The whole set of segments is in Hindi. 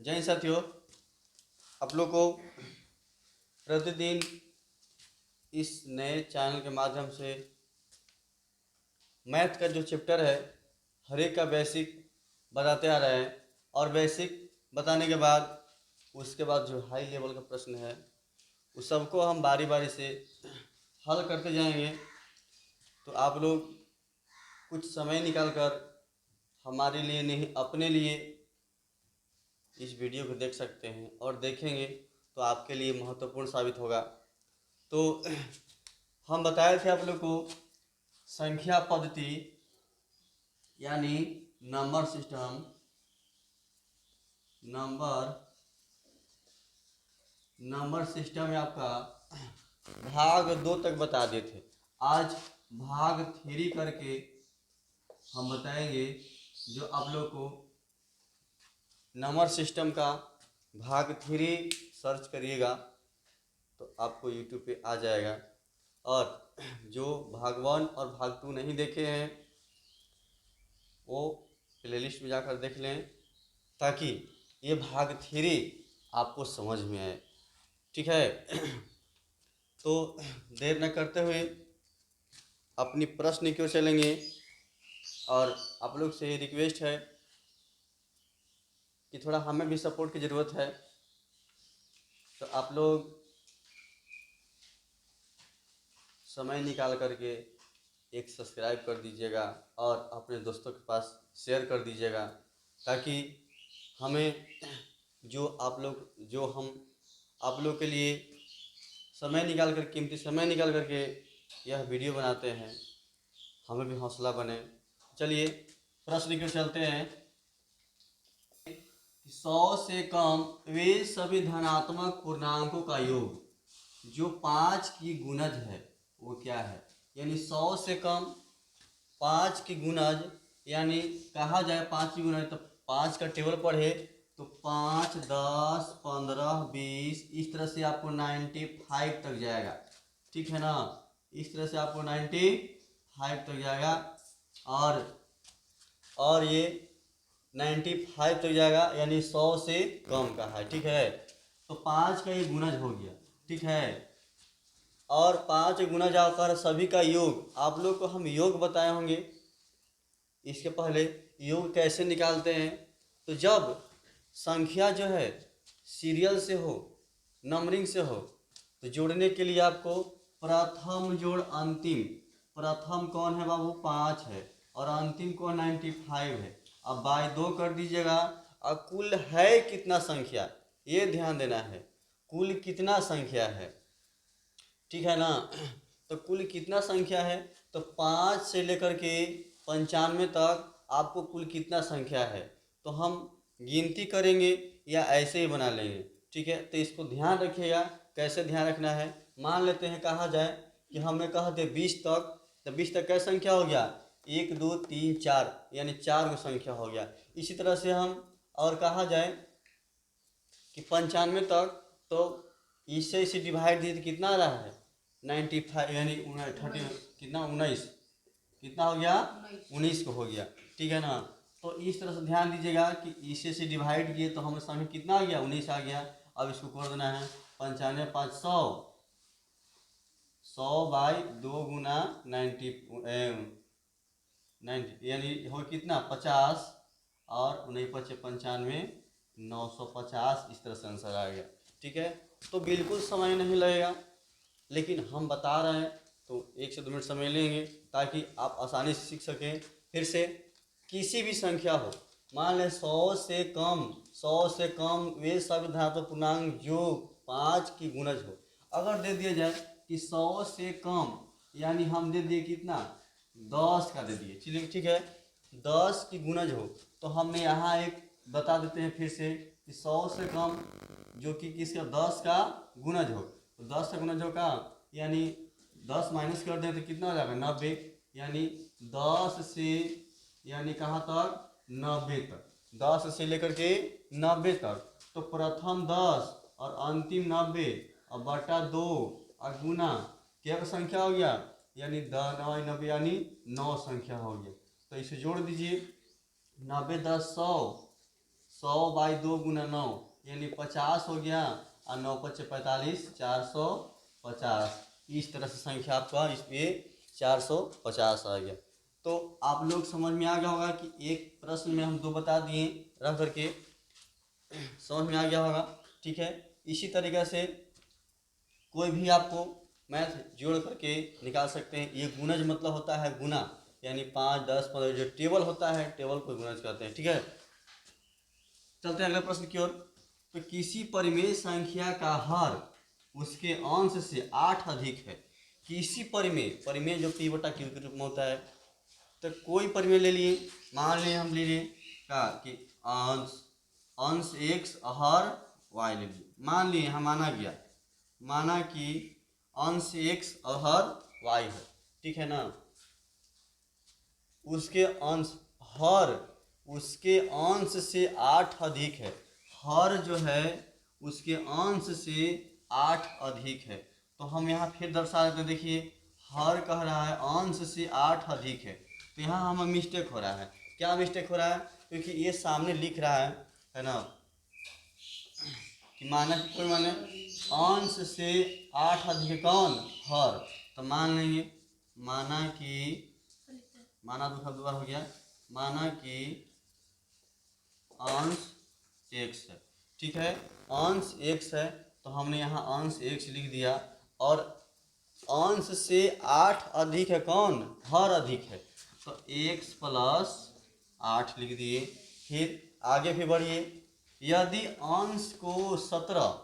जय हिंद साथियों, आप लोग को प्रतिदिन इस नए चैनल के माध्यम से मैथ का जो चैप्टर है हर एक का बेसिक बताते आ रहे हैं और बेसिक बताने के बाद उसके बाद जो हाई लेवल का प्रश्न है उस सबको हम बारी बारी से हल करते जाएंगे। तो आप लोग कुछ समय निकाल कर हमारे लिए नहीं अपने लिए इस वीडियो को देख सकते हैं और देखेंगे तो आपके लिए महत्वपूर्ण साबित होगा। तो हम बताए थे आप लोग को संख्या पद्धति यानी नंबर सिस्टम में आपका भाग 2 तक बता दिए थे। आज भाग 3 करके हम बताएंगे जो आप लोग को नंबर सिस्टम का भाग 3 सर्च करिएगा तो आपको यूट्यूब पे आ जाएगा। और जो भाग 1 और भाग 2 नहीं देखे हैं वो प्लेलिस्ट में जाकर देख लें ताकि ये भाग 3 आपको समझ में आए। ठीक है। तो देर न करते हुए अपनी प्रश्न की ओर चलेंगे और आप लोग से रिक्वेस्ट है कि थोड़ा हमें भी सपोर्ट की ज़रूरत है। तो आप लोग समय निकाल करके एक सब्सक्राइब कर दीजिएगा और अपने दोस्तों के पास शेयर कर दीजिएगा ताकि हमें हम आप लोग के लिए समय निकाल कर कीमती समय निकाल करके यह वीडियो बनाते हैं, हमें भी हौसला बने। चलिए प्रश्न की ओर चलते हैं। 100 से कम वे सभी धनात्मक पूर्णांकों का योग जो 5 की गुणज है वो क्या है। यानी 100 से कम 5 की गुणज यानी कहा जाए 5 की गुणज तो 5 का टेबल पढ़े तो 5, 10, 15, 20 इस तरह से आपको 95 तक जाएगा। ठीक है ना, इस तरह से आपको 95 तक जाएगा और ये 95 तक जाएगा यानी 100 से कम का है। ठीक है, तो 5 का ये गुणज हो गया। ठीक है, और 5 गुना जाकर सभी का योग आप लोग को हम योग बताए होंगे। इसके पहले योग कैसे निकालते हैं तो जब संख्या जो है सीरियल से हो, नंबरिंग से हो तो जोड़ने के लिए आपको प्रथम जोड़ अंतिम, प्रथम कौन है बाबू 5 है और अंतिम कौन 95 है। अब बाय 2 कर दीजिएगा और कुल है कितना संख्या ये ध्यान देना है, कुल कितना संख्या है। ठीक है ना, तो कुल कितना संख्या है तो 5 से लेकर के 95 तक आपको कुल कितना संख्या है तो हम गिनती करेंगे या ऐसे ही बना लेंगे। ठीक है, तो इसको ध्यान रखिएगा। कैसे ध्यान रखना है, मान लेते हैं कहा जाए कि हमें कहते 20 तक, तो 20 तक क्या संख्या हो गया 1, 2, 3, 4 यानी 4 को संख्या हो गया। इसी तरह से हम और कहा जाए कि 95 तक तो इससे इसे डिवाइड दिए तो कितना आ रहा है 95 यानी 30 कितना 19 कितना हो गया 19 को हो गया। ठीक है ना, तो इस तरह से ध्यान दीजिएगा कि इसे से डिवाइड किए तो हमें संख्या कितना आ गया 19 आ गया। अब इसको कर देना है 95 5 100 बाई 2 गुना 90 यानी हो कितना 50 और 9 5 95 950 इस तरह से आंसर आ गया। ठीक है, तो बिल्कुल समय नहीं लगेगा लेकिन हम बता रहे हैं तो 1 से 2 मिनट समय लेंगे ताकि आप आसानी से सीख सकें। फिर से किसी भी संख्या हो, मान लें 100 से कम वे सभी धनात्मक पूर्णांक जो 5 की गुणज हो। अगर दे दिया जाए कि 100 से कम यानी हम दे दिए कितना 10 का दे दिए। चलिए ठीक है, 10 की गुणज हो तो हमने यहाँ एक बता देते हैं फिर से कि 100 से कम जो कि किसका 10 का गुणज हो तो 10 का गुणज होगा यानी 10 माइनस कर दें तो कितना हो जाएगा 90 यानी 10 से यानी कहाँ तक 90 तक, 10 से लेकर के 90 तक। तो प्रथम 10 और अंतिम 90 और बटा 2 और गुना क्या का संख्या हो गया यानी 9 90 यानी 9 संख्या हो गया। तो इसे जोड़ दीजिए 90 10 100 100/2 गुना 9 यानी 50 हो गया, और 9 × 5 = 45, 450। इस तरह से संख्या आपका इस पे 450 आ गया। तो आप लोग समझ में आ गया होगा कि एक प्रश्न में हम 2 बता दिए रख करके, समझ में आ गया होगा। ठीक है, इसी तरीके से कोई भी आपको मैथ जोड़ करके निकाल सकते हैं। ये गुणज मतलब होता है गुना, यानी 5, 10, 15 जो टेबल होता है, टेबल को गुणज कहते हैं। ठीक है, चलते हैं अगले प्रश्न की ओर। तो किसी परिमेय संख्या का हर उसके अंश से 8 अधिक है। किसी परिमेय जो P/Q के रूप में होता है, तो कोई परिमेय ले लिए, मान लिए हम ले लिए क्या कि अंश x हर y ले लिए। मान लिए हम, माना कि अंश x और हर y है। ठीक है ना, उसके अंश से 8 अधिक है। हर जो है उसके अंश से 8 अधिक है। तो हम यहाँ फिर दर्शा देते, देखिए हर कह रहा है अंश से 8 अधिक है, तो यहाँ हमें मिस्टेक हो रहा है। क्या मिस्टेक हो रहा है? क्योंकि ये सामने लिख रहा है ना, कि माना कि कोई माने अंश से 8 अधिक कौन? हर। तो मान लेंगे, माना दो बार हो गया, माना कि अंश x है। ठीक है, अंश x है, तो हमने यहाँ अंश x लिख दिया, और अंश से 8 अधिक है कौन? हर अधिक है, तो x + 8 लिख दिए। फिर आगे भी बढ़िए, यदि अंश को 17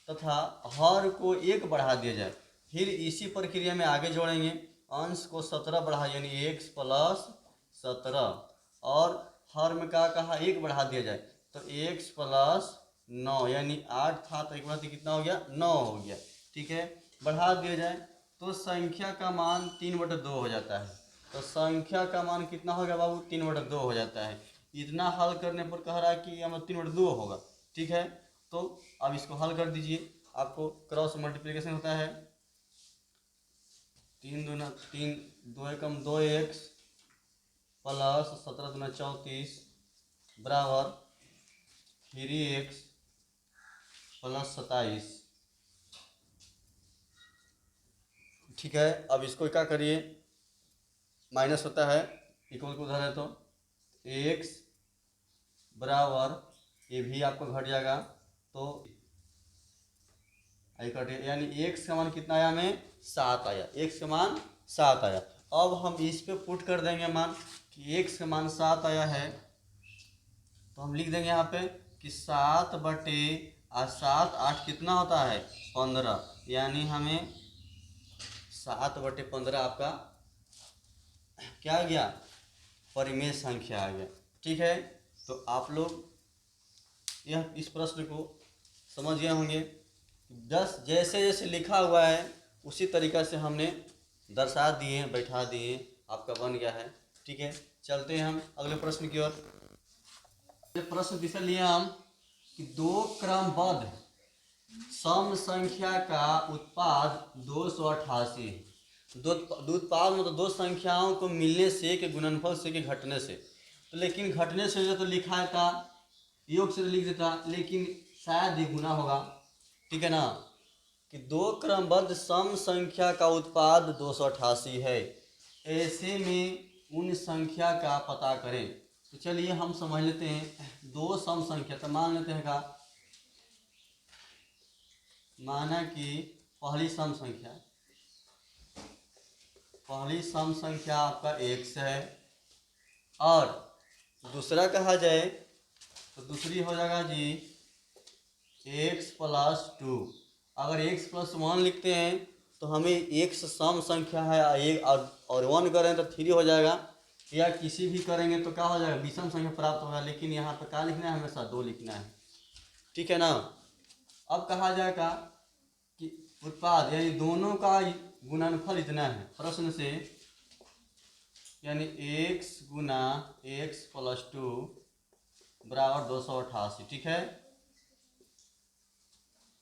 तथा हर को 1 बढ़ा दिया जाए, फिर इसी प्रक्रिया में आगे जोड़ेंगे। अंश को 17 बढ़ा यानी x + 17, और हर में क्या कहा? 1 बढ़ा दिया जाए, तो x + 9 यानी 8 था तो 1 बढ़ा कितना हो गया? 9 हो गया। ठीक है, बढ़ा दिया जाए तो संख्या का मान 3/2 हो जाता है। तो संख्या का मान कितना हो गया बाबू? 3/2 हो जाता है। इतना हल करने पर कह रहा है कि हमें 3/2 होगा। ठीक है, तो अब इसको हल कर दीजिए। आपको क्रॉस मल्टीप्लिकेशन होता है, 3 दूना 3, 2 एकम 2x + 17 दूना 34 बराबर 3x + 27। ठीक है, अब इसको क्या करिए, माइनस होता है, इक्वल को उधर है, तो x बराबर, ये भी आपको घट जाएगा, तो कटे, यानी x का मान कितना आया? हमें 7 आया। x का मान 7 आया। अब हम इस पे पुट कर देंगे मान कि x का मान 7 आया है, तो हम लिख देंगे यहाँ पे कि 7/7 8 कितना होता है? 15, यानी हमें 7/15 आपका क्या आ गया? परिमेय संख्या आ गया। ठीक है, तो आप लोग यह इस प्रश्न को समझ गए होंगे। 10 जैसे जैसे लिखा हुआ है उसी तरीक़ा से हमने दर्शा दिए, बैठा दिए, आपका बन गया है। ठीक है, चलते हैं हम अगले प्रश्न की ओर। प्रश्न तीसरा लिए हम कि 2 क्रमबद्ध सम संख्या का उत्पाद 288 है। दो उत्पाद मतलब 2 संख्याओं को मिलने से के गुणनफल से के घटने से। तो लेकिन घटने से तो लिखा है था, योग से तो लिख देता, लेकिन शायद ये गुना होगा। ठीक है ना, कि 2 क्रमबद्ध सम संख्या का उत्पाद 288 है, ऐसे में उन संख्या का पता करें। तो चलिए हम समझ लेते हैं 2 सम संख्या। तो मान लेते हैं का, माना कि पहली सम संख्या आपका x है, और दूसरा कहा जाए तो दूसरी हो जाएगा जी x + 2। अगर x + 1 लिखते हैं तो हमें x सम संख्या है, और 1 करें तो 3 हो जाएगा, या किसी भी करेंगे तो क्या हो जाएगा? विषम संख्या प्राप्त होगा। लेकिन यहाँ पर क्या लिखना है? हमेशा 2 लिखना है। ठीक है ना, अब कहा जाएगा कि उत्पाद यानी दोनों का गुणनफल इतना है प्रश्न से, यानी x × x + 2 बराबर 288। ठीक है,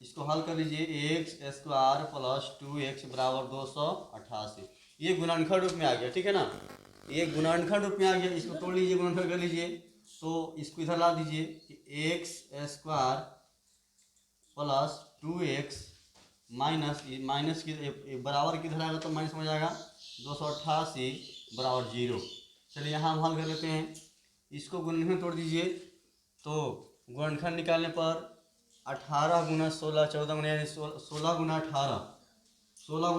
इसको हल कर लीजिए, x² + 2x बराबर 288। ये गुणनखंड रूप में आ गया। ठीक है ना, ये गुणनखंड रूप में आ गया। इसको तोड़ लीजिए, गुणनखंड कर लीजिए, तो इसको इधर ला दीजिए कि x square plus 2x minus minus की बराबर किधर आएगा तो माइनस में जाएगा 288 बराबर 0। चलिए यहाँ हम हल कर लेते हैं। इसको गुणनखंड में तोड़ दीजिए तो गुणनखंड निकालने पर 18 गुना 16 14 गुना यानी 16 गुना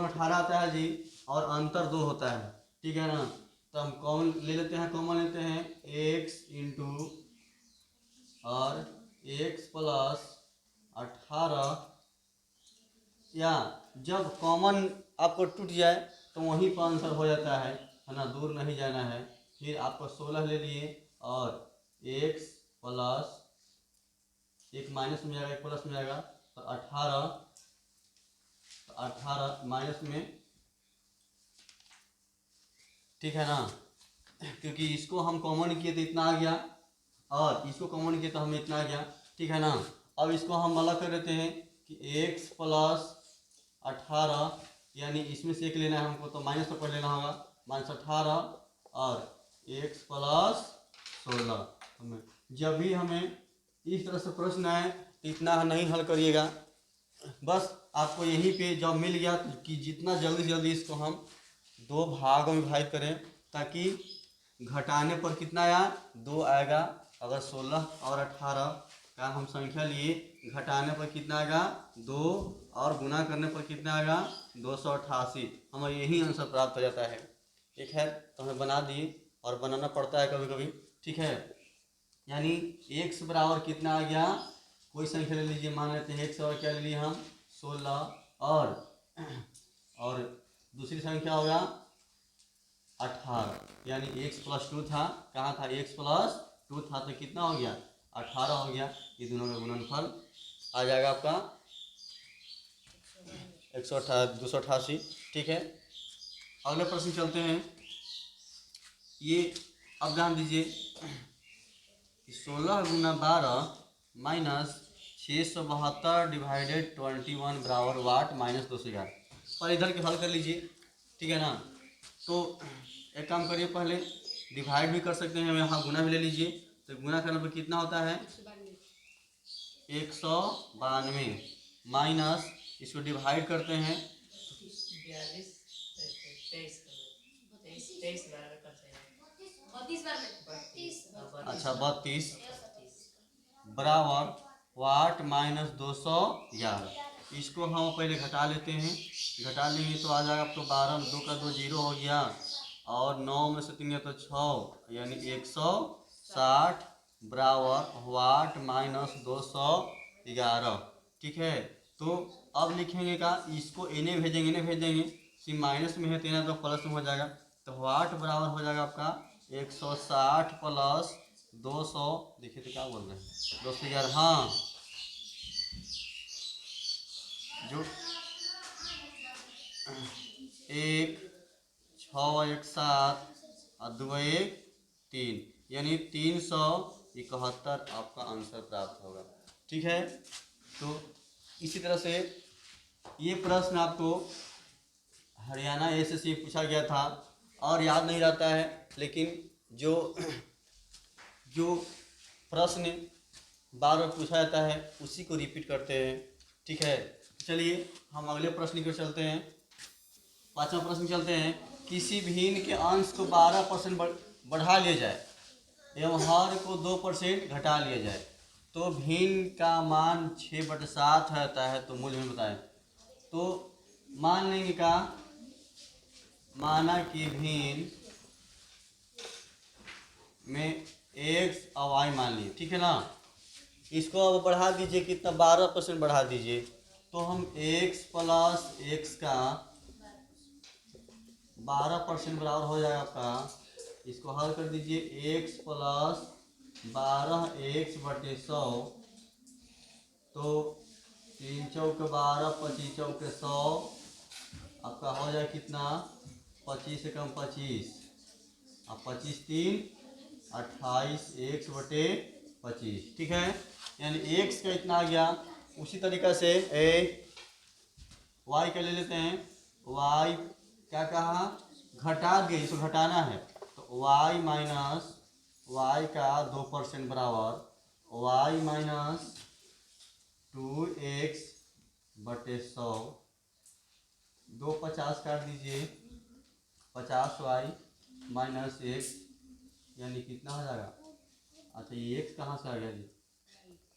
18 आता है जी, और अंतर 2 होता है, ठीक है ना। तो हम कॉमन ले लेते हैं, कॉमन लेते हैं x इंटू और x प्लस 18, या जब कॉमन आपको टूट जाए तो वहीं पर आंसर हो जाता है ना, दूर नहीं जाना है। फिर आपको 16 ले लिए और x प्लस एक माइनस में जाएगा एक प्लस में जाएगा तो 18 माइनस में, ठीक है ना, क्योंकि इसको हम कॉमन किए तो इतना आ गया और इसको कॉमन किए तो हमें इतना आ गया, ठीक है ना। अब इसको हम अलग कर देते हैं कि x प्लस 18 यानी इसमें से एक लेना है हमको तो माइनस तो पढ़ लेना होगा, -18 और x प्लस 16। हमें जब भी हमें इस तरह से प्रश्न आए तो इतना नहीं हल करिएगा, बस आपको यहीं पे जब मिल गया कि जितना जल्दी से जल्दी इसको हम 2 भागों में विभाजित करें ताकि घटाने पर कितना आया 2 आएगा। अगर 16 और 18 का हम संख्या लिए, घटाने पर कितना आएगा 2 और गुना करने पर कितना आएगा 288, हमें यही आंसर प्राप्त हो जाता है। ठीक है, तो हमें बना दिए और बनाना पड़ता है कभी कभी, ठीक है। यानी x बराबर कितना आ गया, कोई संख्या ले लीजिए, मान लेते हैं x और क्या ले लिए हम 16 और दूसरी संख्या होगा 18, यानी x प्लस 2 था, कहाँ था x प्लस 2 था तो कितना हो गया 18 हो गया। ये दोनों का गुणनफल आ जाएगा आपका 288, ठीक है। अगले प्रश्न चलते हैं। ये अब ध्यान दीजिए 16 गुना 12 माइनस 672 डिवाइडेड 21 बराबर वाट माइनस 211। और इधर के हल कर लीजिए, ठीक है ना। तो एक काम करिए, पहले डिवाइड भी कर सकते हैं, यहाँ गुना भी ले लीजिए। तो गुना करने पर कितना होता है 192 माइनस इसको डिवाइड करते हैं, अच्छा 32 बराबर वाट माइनस 211। इसको हम पहले घटा लेते हैं, घटा लेंगे तो आ जाएगा आपको 12 2 का 2 0 हो गया और 9 में से 3 तो 6 यानी 160 बराबर वाट माइनस 211, ठीक है। तो अब लिखेंगे का इसको इन्हें भेजेंगे इन्हें भेजेंगे, सी माइनस में है तेना तो प्लस में हो जाएगा, तो वाट बराबर हो जाएगा आपका 160 प्लस 200, देखिए तो क्या बोल रहे हैं 211, हाँ जो 1 6 1 7 और 2 1 3 यानी 371 आपका आंसर प्राप्त होगा, ठीक है। तो इसी तरह से ये प्रश्न आपको हरियाणा एसएससी पूछा गया था और याद नहीं रहता है, लेकिन जो प्रश्न बार बार पूछा जाता है उसी को रिपीट करते हैं, ठीक है। चलिए हम अगले प्रश्न की चलते हैं। 5वां प्रश्न चलते हैं। किसी भिन्न के अंश को 12% बढ़ा लिया जाए एवं हर को 2% घटा लिया जाए तो भिन्न का मान 6/7 रहता है, तो मूल्य में बताएं। तो मान लेंगे का माना कि भिन्न में x और y मान लिए, ठीक है ना। इसको अब बढ़ा दीजिए, कितना 12% बढ़ा दीजिए, तो हम x प्लस x का 12% बराबर हो जाएगा आपका, इसको हल कर दीजिए x प्लस 12x/100, तो 3 चौके 12 25 चौके 100 आपका हो जाए कितना 25 से कम 25 और 25 3 28 x/25, ठीक है। यानी x का इतना आ गया। उसी तरीक़ा से y का ले लेते हैं। y क्या कहा घटा दिए, इसको घटाना है, तो y माइनस y का 2% बराबर y माइनस 2x बटे 100, 2 50 काट दीजिए, 50y माइनस x यानी कितना हो जाएगा। अच्छा ये x कहाँ से आ गया जी,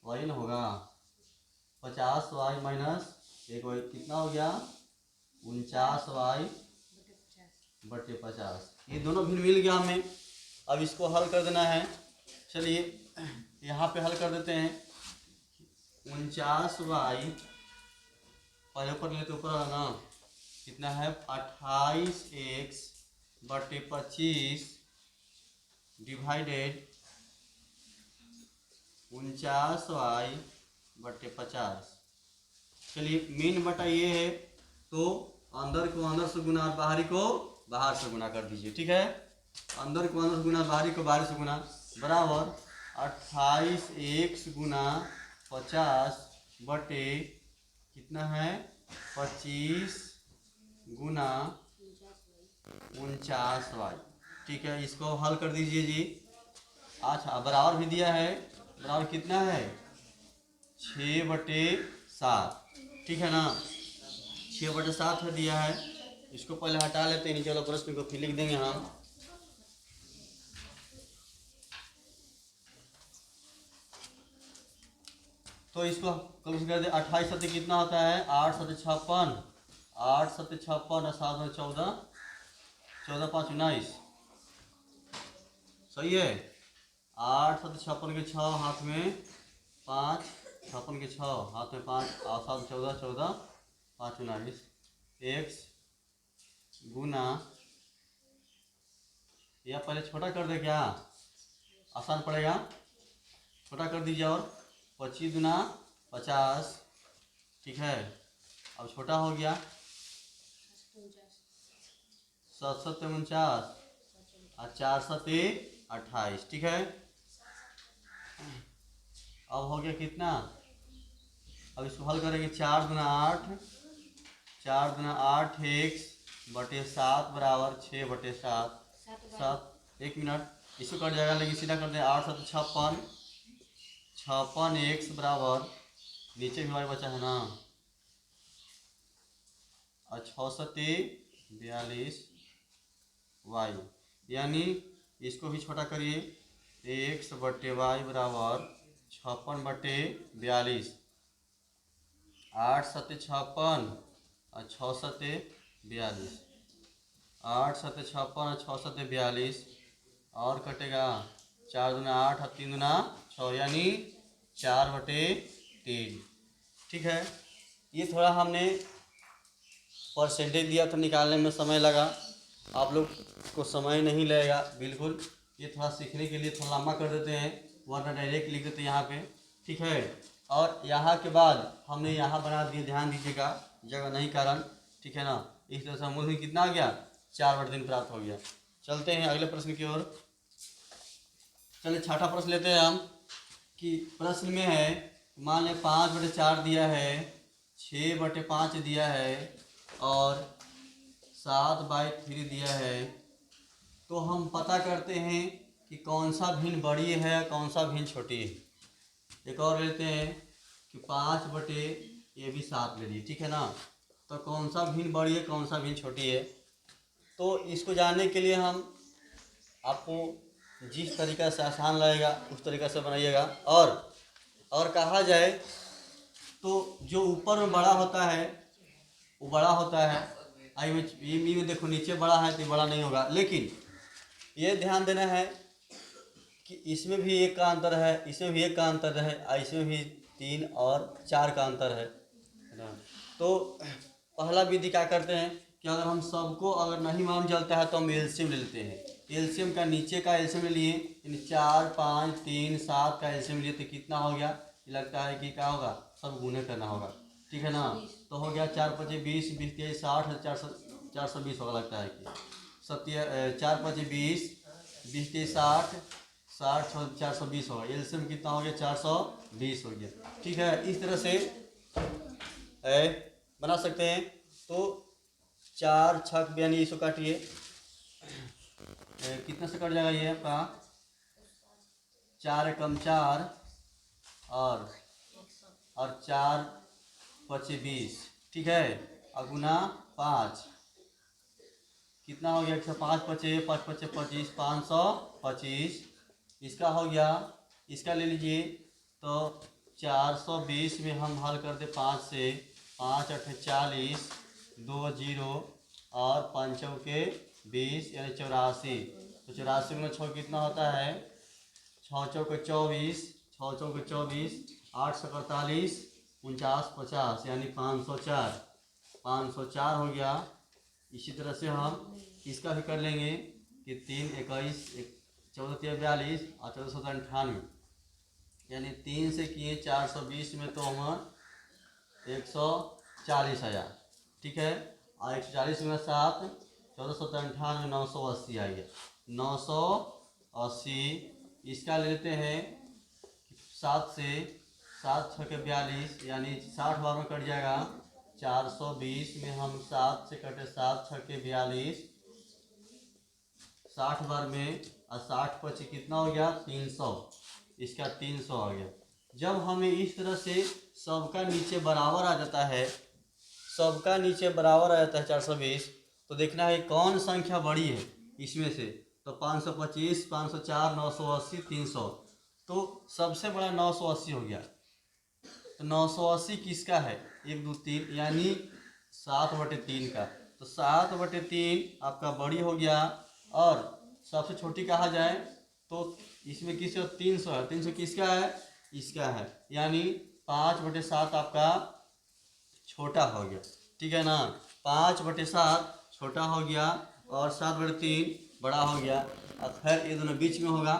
वही ना होगा। 50y माइनस एक वाई कितना हो गया, 49y बटे 50। ये दोनों भी मिल गया हमें। अब इसको हल कर देना है। चलिए यहाँ पे हल कर देते हैं। 49y पहले ऊपर लेते, ऊपर वाला ना कितना है, 28x बटे 25 डिवाइडेड 49y बटे 50। चलिए मीन बटा ये है, तो अंदर को अंदर से गुना, बाहरी को बाहर से गुना कर दीजिए। ठीक है, अंदर को अंदर से गुना, बाहरी को बाहर से गुना, बराबर 28x गुना 50 बटे कितना है, 25 गुना 49y। ठीक है, इसको हल कर दीजिए जी। अच्छा बराबर भी दिया है, बराबर कितना है, 6/7। ठीक है ना, 6/7 दिया है। इसको पहले हटा लेते हैं, नीचे वाला प्रश्न को फिर लिख देंगे हम। तो इसको कैलकुलेट कर दे, 28 सत्ते कितना होता है, 8 सत्ते 56, 8 सत्ते 56 और 7 में 14, 14 5 19, सही है। 8 सत्ते 56 के 6 हाथ में 5, 56 के 6 हाथ में 5 और 7 14, 14 5 19 x गुना, या पहले छोटा कर दे क्या, आसान पड़ेगा, छोटा कर दीजिए। और 25 गुना 50। ठीक है, अब छोटा हो गया, 7 सत्ते 49 और 4 सत्ते 28। ठीक है, अब हो गया कितना, अब इसको हल करेंगे। 4 गुना 8, 4 गुना 8x बटे 7 बराबर 6/7। 7, 1 मिनट, इसको कट जाएगा, लेकिन सीधा कर दें। 8 7 56, 56x बराबर, नीचे भी हमारे बचा है ना, और 6 सत्ते 42y, यानी इसको भी छोटा करिए। x बटे y बराबर 56/42। 8 सत्ते 56 और 6 सत्ते 42, 8 सत्ते 56 और 6 सत्ते 42, और कटेगा 4 दूना 8 और 3 दूना 6, यानी 4/3। ठीक है, ये थोड़ा हमने परसेंटेज दिया था, निकालने में समय लगा, आप लोग को समय नहीं लगेगा बिल्कुल। ये थोड़ा सीखने के लिए थोड़ा लंबा कर देते हैं, वरना डायरेक्ट लिख देते हैं यहाँ पे। ठीक है, और यहाँ के बाद हमने यहाँ बना दिए, ध्यान दीजिएगा जगह नहीं कारण। ठीक है ना, इस तरह से मूल में कितना आ गया, 4/3 प्राप्त हो गया। चलते हैं अगले प्रश्न की ओर। चलिए छठा प्रश्न लेते हैं हम, कि प्रश्न में है, मान लें 5/4 दिया है, 6/5 दिया है और 7/3 दिया है। तो हम पता करते हैं कि कौन सा भिन्न बड़ी है, कौन सा भिन्न छोटी है। एक और लेते हैं कि 5/7 ले लीजिए। ठीक है ना, तो कौन सा भिन्न बड़ी है, कौन सा भिन्न छोटी है। तो इसको जानने के लिए हम आपको जिस तरीक़ा से आसान लगेगा उस तरीक़ा से बनाइएगा। और कहा जाए तो जो ऊपर में बड़ा होता है वो बड़ा होता है, आई में देखो नीचे बड़ा है तो ये बड़ा नहीं होगा। लेकिन ये ध्यान देना है कि इसमें भी 1 का अंतर है, इसमें भी 1 का अंतर है, और इसमें भी 3 और 4 का अंतर है ना। तो पहला विधि क्या करते हैं कि अगर हम सबको अगर नहीं मालूम चलता है तो हम एलसीएम ले लेते हैं। एलसीएम का नीचे का एलसीएम लिए, यानी 4 5 3 7 का एलसीएम लिए, तो कितना हो गया, लगता है कि क्या होगा, सब गुने करना होगा। ठीक है ना, तो हो गया 4 5 20 20 23 60 420 होगा, लगता है कि 4 5 20 20 23 60 60 420 होगा। एलसीएम कितना हो गया, 420 हो गया। ठीक है, इस तरह से बना सकते हैं। तो 4 6 यानी इसको काटिए, कितना से कट जाएगा ये आपका, 4 एकम 4 और 4 पचे 20, ठीक है। और गुना 5 कितना हो गया, 105 पचे 5 पचे 25, 525। इसका हो गया, इसका ले लीजिए। तो 420 में हम हल कर दे 5 से, 5 8 40, 2 0 और 5 चौके 20 यानी 84। तो 84 में 6 कितना होता है, 6 चौके 24, 6 चौके 24, 8 सौ 48, 49 50 यानी 504। 504 हो गया। इसी तरह से हम इसका भी कर लेंगे कि 3 21 14 42 और 14 17 98 यानी 3 से किए 420 में तो हम 140 आया, ठीक है। और 140 में 7 14 17 98 980 आ गया, 980। इसका लेते हैं 7 से, 7 6 के 42 यानी 60 बार में कट जाएगा। 420 में हम 7 से कटे, 7 6 के 42, 60 बार में और 60 पचे कितना हो गया 300। इसका 300 आ गया। जब हमें इस तरह से सबका नीचे बराबर आ जाता है, सबका नीचे बराबर आ जाता है 420, तो देखना है कौन संख्या बड़ी है इसमें से। तो 525, 504, 980, 300। तो सबसे बड़ा 980 हो गया। तो 980 किसका है, 1 2 3 यानी 7/3 का। तो 7/3 आपका बड़ी हो गया। और सबसे छोटी कहा जाए तो इसमें किस 300 है, 300 किसका है, इसका है, यानी 5/7 आपका छोटा हो गया, ठीक है ना। 5/7 छोटा हो गया और 7/3 बड़ा हो गया। अब खैर ये दोनों बीच में होगा,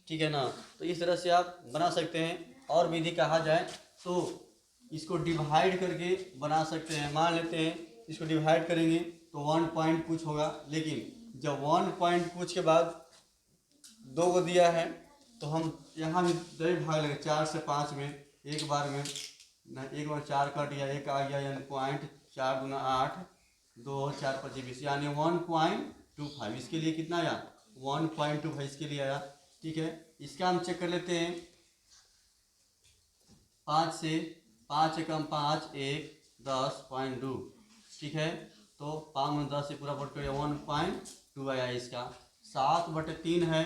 ठीक है ना। तो इस तरह से आप बना सकते हैं। और विधि कहा जाए तो इसको डिवाइड करके बना सकते हैं। मान लेते हैं इसको डिवाइड करेंगे तो 1 पॉइंट कुछ होगा, लेकिन जब 1 पॉइंट कुछ के बाद 2 को दिया है तो हम यहाँ भी डायरेक्ट भाग लेंगे। 4 से 5 में एक बार में ना, एक बार 4 कट गया, 1 आ गया यानी पॉइंट, 4 गुना 8, 2 4 25 20 यानी 1.25। इसके लिए कितना आया, 1.25 इसके लिए आया, ठीक है। इसका हम चेक कर लेते हैं। 5 से 5 एकम 5 1 10.2, ठीक है। तो 5 में 10 से पूरा बट करिए 1.2 आया इसका। 7/3 है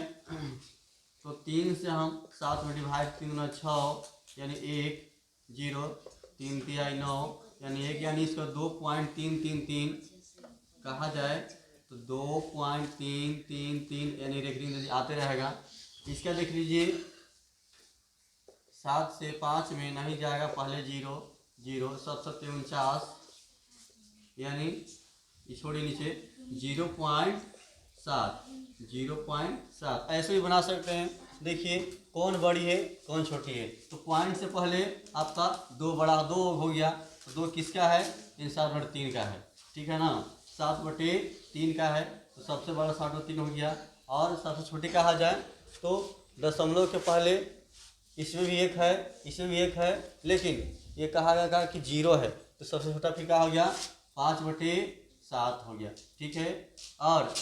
तो 3 से हम 7 में डिवाइड, 3 गुना 6 यानी 1 0, 3 3 9 यानी 1, यानी इसका 2.333 कहा जाए तो 2.333 यानी रेखिंग आते रहेगा। इसका देख लीजिए। 7 से 5 में नहीं जाएगा, पहले 0 0 7 7 49 यानी छोड़िए नीचे 0.7 ऐसे ही बना सकते हैं। देखिए कौन बड़ी है कौन छोटी है। तो पॉइंट से पहले आपका 2 बड़ा 2 हो गया, तो 2 किसका है, इन 7/3 का है, ठीक है ना। 7/3 का है तो सबसे बड़ा 7/3 हो गया। और सबसे छोटी कहा जाए तो दशमलव के पहले इसमें भी 1 है, इसमें भी 1 है, लेकिन ये कहा गया कि 0 है, तो सबसे छोटा फिर क्या हो गया 5/7 हो गया, ठीक है। और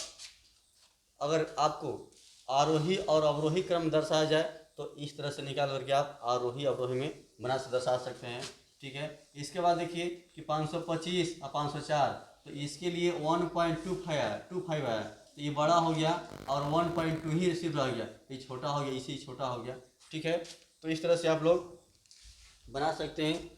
अगर आपको आरोही और अवरोही क्रम दर्शाया जाए तो इस तरह से निकाल करके आप आरोही अवरोही में बना से दर्शा सकते हैं, ठीक है। इसके बाद देखिए कि 525 और 504, तो इसके लिए 1.25 आया, तो ये बड़ा हो गया और 1.2 ही सिर्फ रह गया, ये छोटा हो गया, इसी छोटा हो गया, ठीक है। तो इस तरह से आप लोग बना सकते हैं।